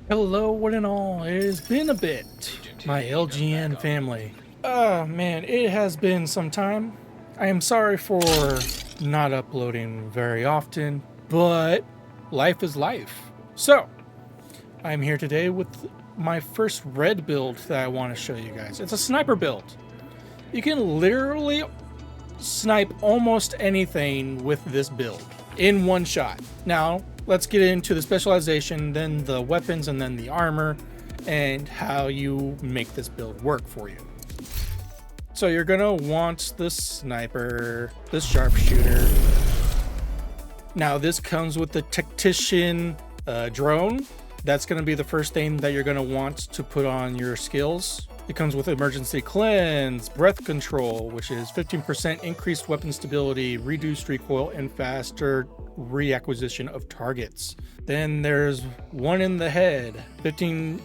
Hello, one and all. It has been a bit, my LGN family. Oh man, it has been some time. I am sorry for not uploading very often, but life is life. So, I'm here today with my first red build that I want to show you guys. It's a sniper build. You can literally snipe almost anything with this build in one shot. Now, let's get into the specialization, then the weapons, and then the armor, and how you make this build work for you. So you're gonna want the sniper, the sharpshooter. Now this comes with the tactician drone. That's gonna be the first thing that you're gonna want to put on your skills. It comes with emergency cleanse, breath control, which is 15% increased weapon stability, reduced recoil, and faster reacquisition of targets. Then there's one in the head, 15%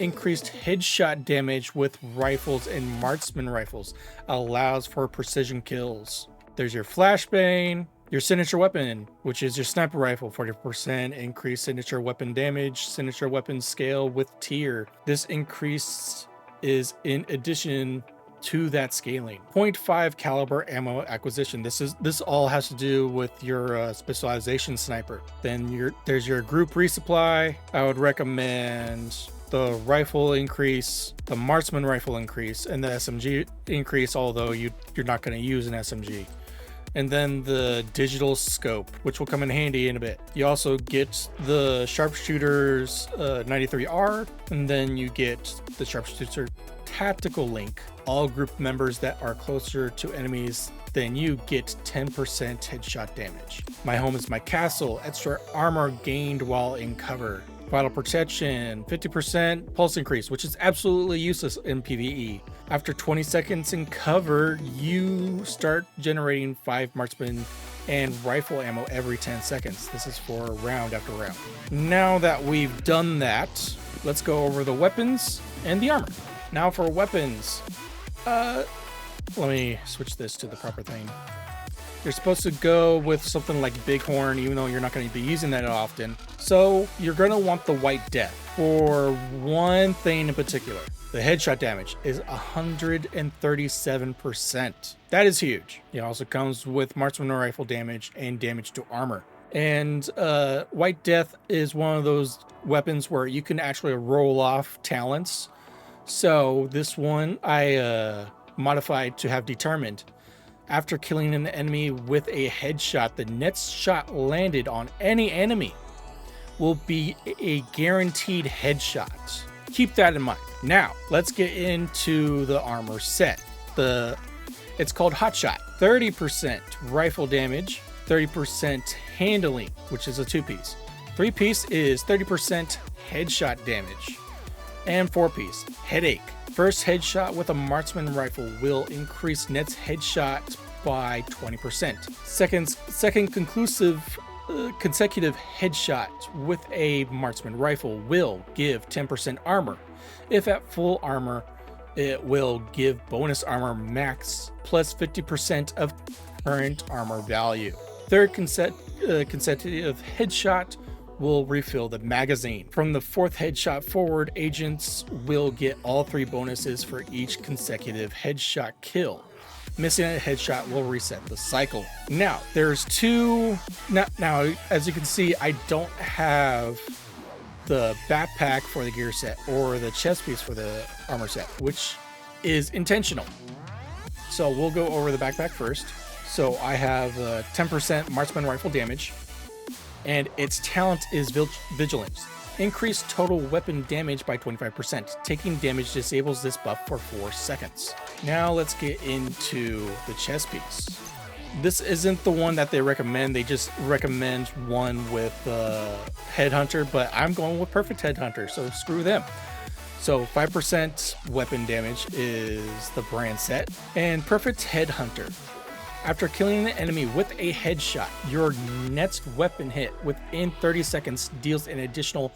increased headshot damage with rifles and marksman rifles, allows for precision kills. There's your flashbang, your signature weapon, which is your sniper rifle, 40% increased signature weapon damage, signature weapon scale with tier. This increase is in addition to that scaling. 0.5 caliber ammo acquisition. This all has to do with your specialization sniper. Then there's your group resupply. I would recommend the rifle increase, the marksman rifle increase, and the SMG increase, although you're not going to use an SMG. And then the digital scope, which will come in handy in a bit. You also get the sharpshooter's 93R, and then you get the sharpshooter tactical link. All group members that are closer to enemies than you get 10% headshot damage. My home is my castle, extra armor gained while in cover. Vital protection, 50% pulse increase, which is absolutely useless in PvE. After 20 seconds in cover, you start generating 5 marksman and rifle ammo every 10 seconds. This is for round after round. Now that we've done that, let's go over the weapons and the armor. Now for weapons, let me switch this to the proper thing. You're supposed to go with something like Bighorn, even though you're not going to be using that often. So you're going to want the White Death for one thing in particular. The headshot damage is 137%. That is huge. It also comes with marksman rifle damage and damage to armor. And White Death is one of those weapons where you can actually roll off talents. So this one I modified to have determined. After killing an enemy with a headshot, the next shot landed on any enemy will be a guaranteed headshot. Keep that in mind. Now, let's get into the armor set. It's called Hotshot. 30% rifle damage, 30% handling, which is a 2-piece. 3-piece is 30% headshot damage. And 4-piece, Headache. First headshot with a marksman rifle will increase Net's headshot by 20%. Second consecutive headshot with a marksman rifle will give 10% armor. If at full armor, it will give bonus armor max plus 50% of current armor value. Third consecutive headshot will refill the magazine. From the 4th headshot forward, agents will get all 3 bonuses for each consecutive headshot kill. Missing a headshot will reset the cycle. Now, there's 2... Now, as you can see, I don't have the backpack for the gear set or the chest piece for the armor set, which is intentional. So we'll go over the backpack first. So I have 10% marksman rifle damage, and its talent is Vigilance. Increased total weapon damage by 25%. Taking damage disables this buff for 4 seconds. Now let's get into the chest piece. This isn't the one that they recommend. They just recommend one with Headhunter, but I'm going with Perfect Headhunter, so screw them. So 5% weapon damage is the brand set, and Perfect Headhunter. After killing an enemy with a headshot, your next weapon hit within 30 seconds deals an additional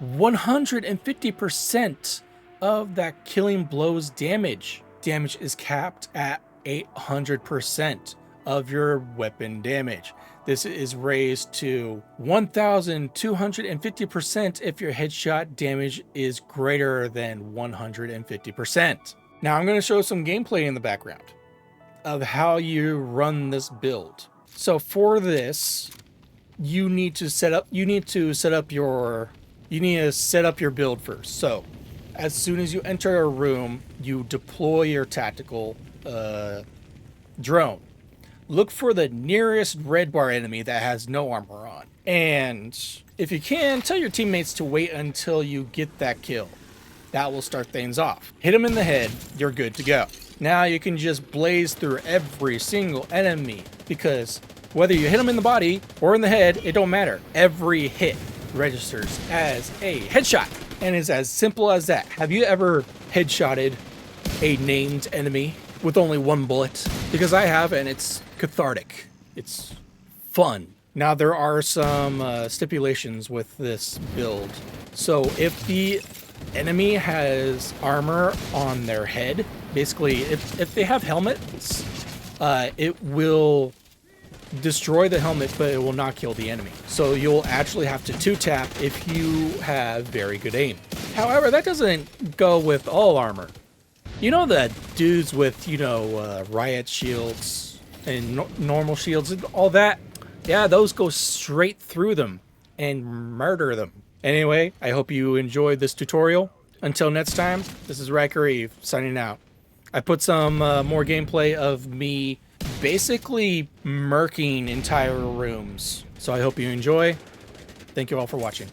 150% of that killing blow's damage. Damage is capped at 800% of your weapon damage. This is raised to 1,250% if your headshot damage is greater than 150%. Now I'm going to show some gameplay in the background of how you run this build. So for this, you need to set up your build first. So as soon as you enter a room, you deploy your tactical drone. Look for the nearest red bar enemy that has no armor on. And if you can, tell your teammates to wait until you get that kill. That will start things off. Hit them in the head, you're good to go. Now you can just blaze through every single enemy, because whether you hit them in the body or in the head, it don't matter. Every hit registers as a headshot, and it's as simple as that. Have you ever headshotted a named enemy with only one bullet? Because I have, and it's cathartic. It's fun. Now there are some stipulations with this build. So if the enemy has armor on their head, basically if they have helmets, it will destroy the helmet, but it will not kill the enemy. So you'll actually have to 2-tap if you have very good aim. However, that doesn't go with all armor. You know the dudes with, riot shields and normal shields and all that? Yeah, those go straight through them and murder them. Anyway, I hope you enjoyed this tutorial. Until next time, this is Ryker signing out. I put some more gameplay of me basically murking entire rooms. So I hope you enjoy. Thank you all for watching.